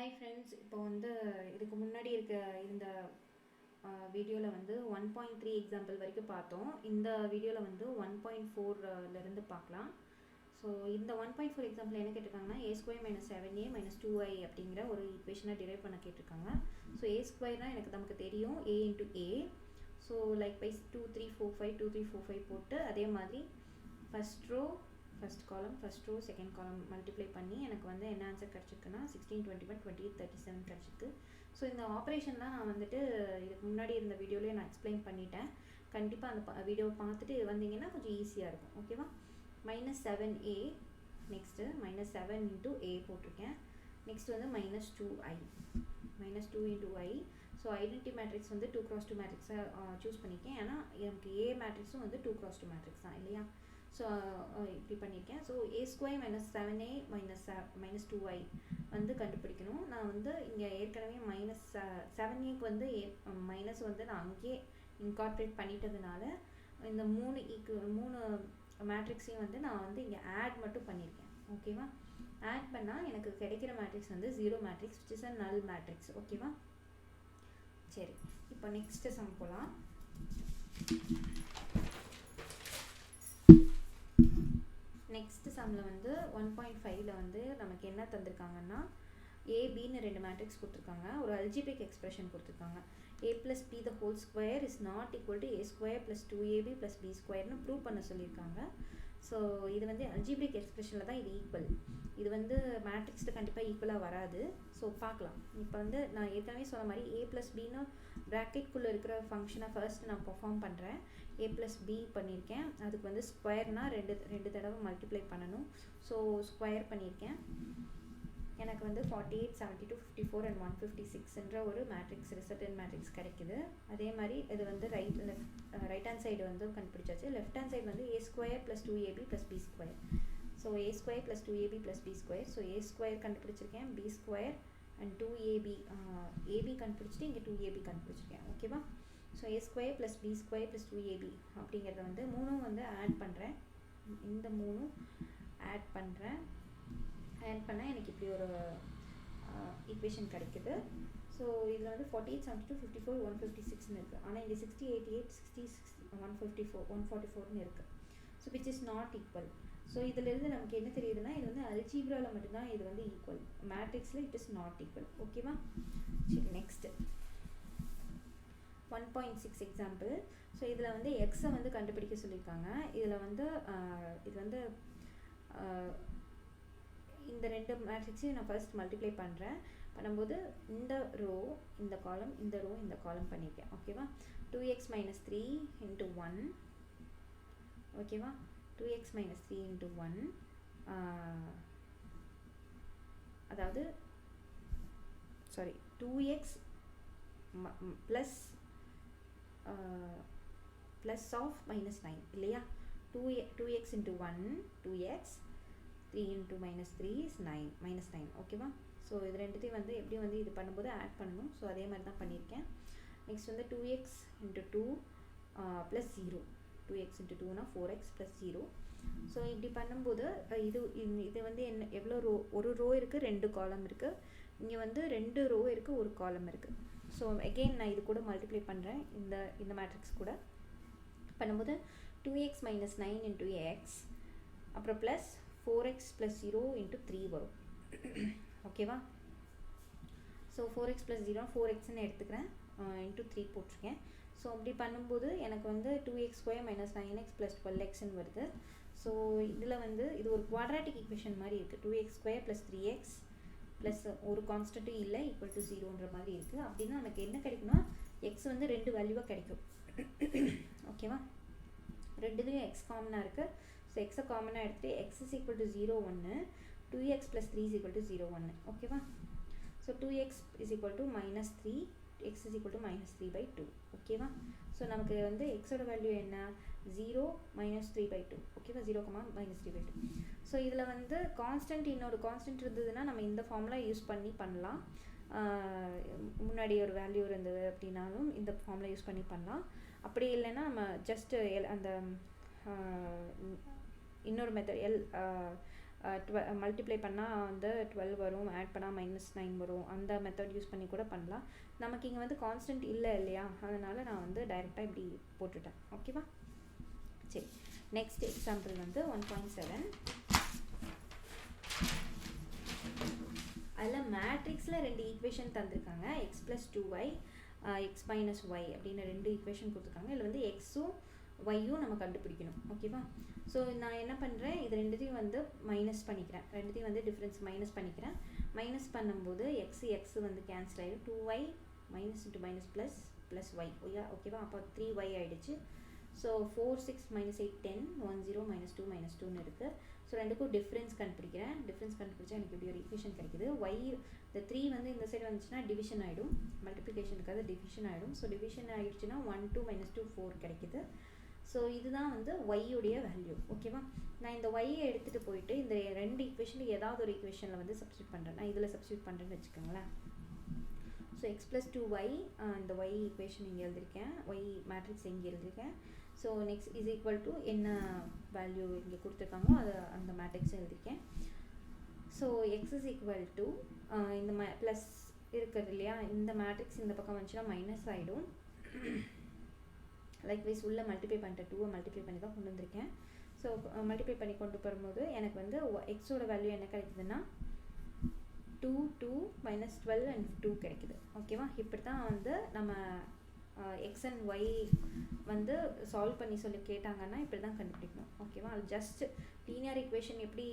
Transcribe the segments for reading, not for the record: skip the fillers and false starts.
Hi friends, இப்போ வந்து இதுக்கு முன்னாடி இருந்த வீடியோவில் வந்து 1.3 எக்ஸாம்பிள் வரைக்கும் பார்த்தோம். இந்த வீடியோவில் வந்து 1.4லேருந்து பார்க்கலாம். ஸோ இந்த 1.4 எக்ஸாம்பிள் என்ன கேட்டிருக்காங்கன்னா a² - 7a - 2i அப்படிங்கிற ஒரு ஈக்குவேஷனை டிரைவ் பண்ண கேட்டிருக்காங்க. ஸோ a²னா நமக்கு தெரியும் a into a. So likewise 2 3 4 5 2 3 4 5 போட்டு அதே மாதிரி first row first column first row second column multiply பண்ணி எனக்கு வந்து என்ன ஆன்சர் கிடச்சிருக்குன்னா 16 21 28 37 கிடச்சிருக்கு. ஸோ இந்த ஆப்ரேஷன்லாம் நான் வந்துட்டு இதுக்கு முன்னாடி இருந்த வீடியோலேயே நான் எக்ஸ்பிளைன் பண்ணிட்டேன். கண்டிப்பாக அந்த வீடியோவை பார்த்துட்டு வந்தீங்கன்னா கொஞ்சம் ஈஸியாக இருக்கும். ஓகேவா? -7a நெக்ஸ்ட்டு -7 into a போட்டிருக்கேன். நெக்ஸ்ட் வந்து -2i -2 into i. So identity matrix வந்து 2x2 மேட்ரிக்ஸை சூஸ் பண்ணியிருக்கேன். ஏன்னா எனக்கு ஏ மேட்ரிக்ஸும் வந்து 2x2 மேட்ரிக்ஸ் தான் இல்லையா? ஸோ இப்படி பண்ணியிருக்கேன். ஸோ a² - 7a - 2i வந்து கண்டுபிடிக்கணும். நான் வந்து இங்கே ஏற்கனவே -7aக்கு வந்து மைனஸ் வந்து நான் அங்கேயே இன்கார்பரேட் பண்ணிட்டதுனால இந்த மூணு மேட்ரிக்ஸையும் வந்து நான் வந்து இங்கே ஆட் மட்டும் பண்ணியிருக்கேன். ஓகேவா? ஆட் பண்ணால் எனக்கு கிடைக்கிற மேட்ரிக்ஸ் வந்து 0 matrix which is a null matrix. ஓகேவா? சரி, இப்போ நெக்ஸ்ட் சம் போகலாம். நெக்ஸ்ட் சம்மில் வந்து 1.5ல் வந்து நமக்கு என்ன தந்திருக்காங்கன்னா ஏபின்னு 2 மேட்ரிக்ஸ் கொடுத்துருக்காங்க. ஒரு அல்ஜிபிரிக் எக்ஸ்பிரஷன் கொடுத்துருக்காங்க. a + b the whole square is not equal to a² + 2ab + b² prove பண்ண சொல்லியிருக்காங்க. ஸோ இது வந்து அல்ஜிபிரிக் எக்ஸ்பிரஷனில் தான் இது ஈக்குவல். இது வந்து மேட்ரிக்ஸில் கண்டிப்பாக ஈக்குவலாக வராது. ஸோ பார்க்கலாம். இப்போ வந்து நான் ஏற்கனவே சொன்ன மாதிரி a + bன்னு ப்ராக்கெட்குள்ளே இருக்கிற ஃபங்க்ஷனை ஃபர்ஸ்ட் நான் பெர்ஃபார்ம் பண்ணுறேன். a + b பண்ணியிருக்கேன். அதுக்கு வந்து ஸ்கொயர்னால் ரெண்டு தடவை மல்டிப்ளை பண்ணணும். ஸோ ஸ்கொயர் பண்ணியிருக்கேன். எனக்கு வந்து 48 72 54 and 156ன்ற ஒரு மேட்ரிக்ஸ் ரிசல்டன்ட் மேட்ரிக்ஸ் கிடைக்குது. அதே மாதிரி இது வந்து ரைட் ஹேண்ட் சைடு வந்து கண்டுபிடிச்சாச்சு. லெஃப்ட் ஹேண்ட் சைடு வந்து a² + 2ab + b². So a² + 2ab + b². So a² கண்டுபிடிச்சிருக்கேன், b² and 2ab ab கண்டுபிடிச்சிட்டு இங்கே 2ab கண்டுபிடிச்சிருக்கேன். ஓகேவா? ஸோ a² + b² + 2ab அப்படிங்கிறத வந்து மூணும் வந்து ஆட் பண்ணுறேன். இந்த மூணும் ஆட் பண்ணால் எனக்கு இப்படி ஒரு ஈக்குவேஷன் கிடைக்குது. ஸோ இதில் வந்து 48 72 54 156ன்னு இருக்குது. ஆனால் இங்கே 60 88 60 154 144ன்னு இருக்குது. So which is not equal. So இதிலிருந்து நமக்கு என்ன தெரியுதுன்னா இது வந்து அல்ஜீப்ராவில் மட்டும்தான் இது வந்து ஈக்குவல். மேட்ரிக்ஸில் இட் இஸ் நாட் ஈக்குவல். ஓகேவா? சரி, நெக்ஸ்ட்டு 1.6 எக்ஸாம்பிள். ஸோ இதில் வந்து எக்ஸை வந்து கண்டுபிடிக்க சொல்லியிருக்காங்க. இதில் வந்து இது வந்து இந்த 2 மேட்ரிக்ஸையும் நான் ஃபர்ஸ்ட் மல்டிப்ளை பண்ணும்போது இந்த ரோ இந்த காலம் இந்த ரோ இந்த காலம் பண்ணியிருக்கேன். ஓகேவா? 2x - 3 into 1. ஓகேவா? 2x - 3 into 1 அதாவது 2x plus of -9 இல்லையா? 2x into 1 2x 3 into -3 is 9 -9. ஓகேவா? ஸோ இது ரெண்டுத்தையும் வந்து எப்படி வந்து இது பண்ணும்போது ஆட் பண்ணணும். ஸோ அதே மாதிரி தான் பண்ணியிருக்கேன். நெக்ஸ்ட் வந்து 2x into 2 + 0. 2x into 2னா 4x + 0. So இப்படி பண்ணும்போது இது வந்து எவ்வளோ ரோ? ஒரு ரோ இருக்குது, 2 காலம் இருக்குது. இங்கே வந்து 2 ரோ இருக்குது, ஒரு காலம் இருக்குது. ஸோ அகெயின் நான் இது கூட மல்டிப்ளை பண்ணுறேன். இந்த மேட்ரிக்ஸ் கூட பண்ணும்போது 2x - 9 into x அப்புறம் ப்ளஸ் 4x + 0 into 3 வரும். ஓகேவா? ஸோ 4x + 0 4xன்னு எடுத்துக்கிறேன், into 3 போட்டிருக்கேன். ஸோ அப்படி பண்ணும்போது எனக்கு வந்து 2x² - 9x + 12xன்னு வருது. ஸோ இதில் வந்து இது ஒரு குவாட்ராட்டிக் ஈக்குவேஷன் மாதிரி இருக்குது. 2x² + 3x ப்ளஸ் ஒரு கான்ஸ்டன்ட்டும் இல்லை ஈக்குவல் டு 0ன்ற மாதிரி இருக்குது. அப்படின்னா எனக்கு என்ன கிடைக்குன்னா எக்ஸ் வந்து 2 வேல்யூவாக கிடைக்கும். ஓகேவா? ரெண்டுலேயும் எக்ஸ் காமனாக இருக்குது. ஸோ எக்ஸை காமனாக எடுத்துகிட்டு x is equal to 0 1 2x + 3 is equal to 0 1. ஓகேவா? So 2x is equal to -3 x is equal to -3/2. ஓகேவா? ஸோ நமக்கு வந்து எக்ஸோட வேல்யூ என்ன? 0 -3/2. ஓகேவா? 0, -3/2. ஸோ இதில் வந்து இன்னொரு கான்ஸ்டன்ட் இருந்ததுன்னா நம்ம இந்த ஃபார்முலா யூஸ் பண்ணலாம். முன்னாடி ஒரு வேல்யூ இருந்தது அப்படின்னாலும் இந்த ஃபார்முலா யூஸ் பண்ணலாம். அப்படி இல்லைன்னா நம்ம ஜஸ்ட்டு அந்த இன்னொரு மெத்தட் மல்டிப்ளை பண்ணால் வந்து 12 வரும், ஆட் பண்ணால் -9 வரும். அந்த மெத்தட் யூஸ் பண்ணி கூட பண்ணலாம். நமக்கு இங்கே வந்து கான்ஸ்டன்ட் இல்லை இல்லையா, அதனால் நான் வந்து டைரெக்டாக இப்படி போட்டுட்டேன். ஓகேவா? சரி, நெக்ஸ்ட் எக்ஸாம்பிள் வந்து 1.7. அதில் மேட்ரிக்ஸில் 2 ஈக்குவேஷன் தந்திருக்காங்க. x + 2y x - y அப்படின்னு 2 ஈக்குவேஷன் கொடுத்துருக்காங்க. இதில் வந்து எக்ஸும் ஒய்யும் நம்ம கண்டுபிடிக்கணும். ஓகேவா? ஸோ நான் என்ன பண்ணுறேன், இது ரெண்டுத்தையும் வந்து மைனஸ் பண்ணிக்கிறேன். ரெண்டுத்தையும் வந்து டிஃப்ரென்ஸ் மைனஸ் பண்ணிக்கிறேன். மைனஸ் பண்ணும்போது எக்ஸ் வந்து கேன்சல் ஆகிடும். 2y -(-) +y ஓகேவா? அப்போ 3y ஆகிடுச்சு. ஸோ 4 6 -8 10 1 0 -2 -2ன்னு இருக்குது. ஸோ ரெண்டுக்கும் டிஃப்ரென்ஸ் கண்டுபிடிக்கிறேன். டிஃப்ரென்ஸ் கண்டுபிடிச்சா எனக்கு இப்படி ஒரு ஈக்குவேஷன் கிடைக்குது. y இந்த 3 வந்து இந்த சைடு வந்துச்சுன்னா டிவிஷன் ஆகிடும். மல்டிப்ளிகேஷனுக்காக டிவிஷன் ஆகிடும். ஸோ டிவிஷன் ஆகிடுச்சுன்னா 1 2 -2 4 கிடைக்குது. ஸோ இதுதான் வந்து ஒய்யுடைய வேல்யூ. ஓகேவா? நான் இந்த ஒய்யை எடுத்துகிட்டு போயிட்டு இந்த 2 ஈக்குவேஷனில் ஏதாவது ஒரு ஈக்குவேஷனில் வந்து சப்ஸ்டியூட் பண்ணுறேன். நான் இதில் சப்ஸ்டியூட் பண்ணுறேன்னு வச்சுக்கோங்களேன். ஸோ x + 2y இந்த ஒய் ஈக்குவேஷன் இங்கே எழுதியிருக்கேன். ஒய் மேட்ரிக்ஸ் இங்கே எழுதியிருக்கேன். So next is equal to என்ன வேல்யூ இங்கே கொடுத்துருக்காங்களோ அதை அந்த மேட்ரிக்ஸ் எழுதியிருக்கேன். So X is equal to இந்த ப்ளஸ் இருக்கிறது இல்லையா, இந்த மேட்ரிக்ஸ் இந்த பக்கம் வந்துச்சுன்னா மைனஸ் ஆகிடும். லைக்வைஸ் உள்ளே மல்டிப்ளை பண்ணிட்டு 2 மல்டிப்ளை பண்ணி தான் கொண்டு வந்திருக்கேன். ஸோ மல்டிப்ளை பண்ணி கொண்டு வரும்போது எனக்கு வந்து எக்ஸோட வேல்யூ என்ன கிடைக்குதுன்னா 2 2 -12 and 2 கிடைக்குது. ஓகேவா? இப்படி தான் வந்து நம்ம எக்ஸ் அண்ட் ஒய் வந்து சால்வ் பண்ணி சொல்லி கேட்டாங்கன்னா இப்படி தான் கண்டுபிடிக்கணும். ஓகேவா? அது ஜஸ்ட் லீனியர் ஈக்குவேஷன் எப்படி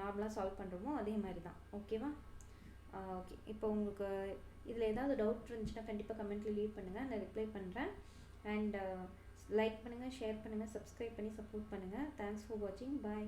நார்மலாக சால்வ் பண்ணுறோமோ அதே மாதிரி தான். ஓகேவா? ஓகே, இப்போ உங்களுக்கு இதில் ஏதாவது டவுட் இருந்துச்சுன்னா கண்டிப்பாக கமெண்ட்டில் லீவ் பண்ணுங்கள், நான் ரிப்ளை பண்ணுறேன். அண்ட் லைக் பண்ணுங்கள், ஷேர் பண்ணுங்கள், சப்ஸ்கிரைப் பண்ணி சப்போர்ட் பண்ணுங்கள். தேங்க்ஸ் ஃபார் வாட்சிங். பாய்.